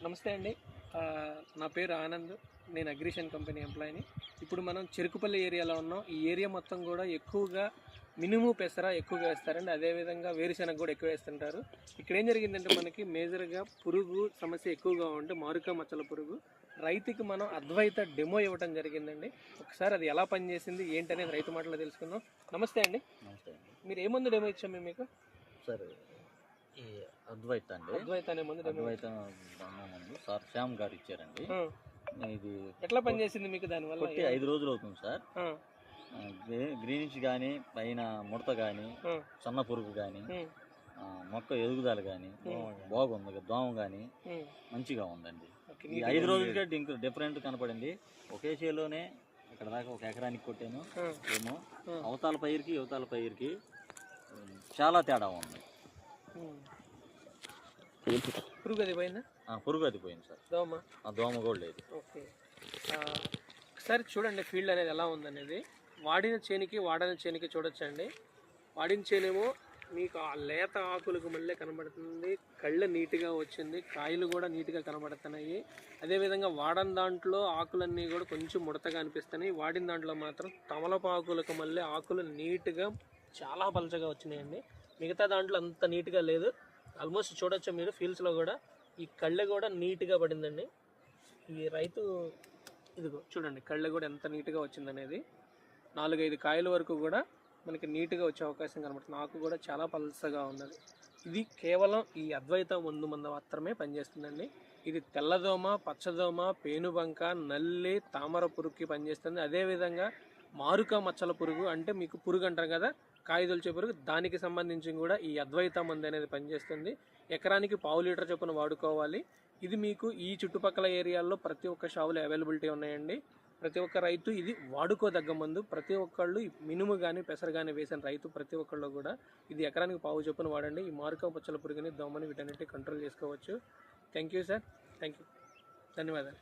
నమస్తే అండి. నా పేరు ఆనంద్. నేను అగ్రిషన్ కంపెనీ ఎంప్లాయీని. ఇప్పుడు మనం చెరుకుపల్లి ఏరియాలో ఉన్నాం. ఈ ఏరియా మొత్తం కూడా ఎక్కువగా మినుము పెసర ఎక్కువగా వేస్తారండి. అదేవిధంగా వేరుశెనగ కూడా ఎక్కువ వేస్తుంటారు. ఇక్కడ ఏం జరిగిందంటే మనకి మేజర్గా పురుగు సమస్య ఎక్కువగా ఉంటే మారుక మచ్చల పురుగు. రైతుకి మనం అద్వైత డెమో ఇవ్వడం జరిగిందండి. ఒకసారి అది ఎలా పనిచేసింది ఏంటనేది రైతు మాటలో తెలుసుకుందాం. నమస్తే అండి. నమస్తే అండి. మీరు ఏ మందు డెమో ఇచ్చాము మేము మీకు? సార్ ఈ అద్వైత అండి. అద్వైత అనే మందు డెమో అద్వైత ముందు సార్ శ్యామ్ గారు ఇచ్చారండి. ఇది ఎట్లా పనిచేసింది మీకు? దానివల్ల కొట్టి 5 రోజులు అవుతుంది సార్. గ్రీనిష్ కానీ పైన ముడత కానీ సన్న పురుగు కానీ మొక్క ఎదుగుదల కానీ బాగుంది, దోమ కానీ మంచిగా ఉందండి. ఈ 5 రోజులకే ఇంక డిఫరెంట్ కనపడింది. ఒకే చేలోనే ఇక్కడ దాకా 1 ఎకరానికి కొట్టాను ఏమో. అవతల పైరుకి చాలా తేడా ఉంది. పురుగు అది పోయిందా? పురుగు అది పోయింది సార్. దోమ కూడా లేదు. ఓకే, ఒకసారి చూడండి ఫీల్డ్ అనేది ఎలా ఉందనేది. వాడిన చేనికి వాడని చేనికి చూడొచ్చండి. వాడిన చేనేమో మీకు ఆ లేత ఆకులకు మళ్ళీ కనబడుతుంది, కళ్ళ నీట్గా వచ్చింది, కాయలు కూడా నీట్గా కనబడుతున్నాయి. అదేవిధంగా వాడని దాంట్లో ఆకులన్నీ కూడా కొంచెం ముడతగా అనిపిస్తున్నాయి. వాడిన దాంట్లో మాత్రం తమలపాకులకు మళ్ళీ ఆకులు నీట్గా చాలా పలచగా వచ్చినాయండి. మిగతా దాంట్లో అంత నీట్గా లేదు. ఆల్మోస్ట్ చూడొచ్చు మీరు ఫీల్డ్స్లో కూడా ఈ కళ్ళె కూడా నీట్గా పడిందండి. ఈ రైతు ఇదిగో చూడండి కళ్ళె కూడా ఎంత నీట్గా వచ్చిందనేది. 4-5 కాయల వరకు కూడా మనకి నీట్గా వచ్చే అవకాశం కనబడుతుంది. ఆకు కూడా చాలా పలసగా ఉన్నది. ఇది కేవలం ఈ అద్వైత మందు మాత్రమే పనిచేస్తుందండి. ఇది తెల్లదోమ, పచ్చదోమ, పేనుబంక, నల్లి, తామర పురుగుకి పనిచేస్తుంది. అదేవిధంగా మారుక మచ్చల పురుగు అంటే మీకు పురుగు అంటారు కదా, కాయదొలిచే పురుగు, దానికి సంబంధించి కూడా ఈ అద్వైత మందు అనేది పనిచేస్తుంది. ఎకరానికి 1/2 లీటర్ చొప్పున వాడుకోవాలి. ఇది మీకు ఈ చుట్టుపక్కల ఏరియాల్లో ప్రతి ఒక్క షాపులో అవైలబిలిటీ ఉన్నాయండి. ప్రతి ఒక్క రైతు ఇది వాడుకోదగ్గ మందు. ప్రతి ఒక్కళ్ళు మినుము కానీ పెసరు కానీ వేసిన రైతు ప్రతి ఒక్కళ్ళు కూడా ఇది ఎకరానికి 1/2 చొప్పున వాడండి. ఈ మారుక పచ్చల పురుగుని, దోమని వీటన్నిటి కంట్రోల్ చేసుకోవచ్చు. Thank you sir. Thank you. ధన్యవాదాలు.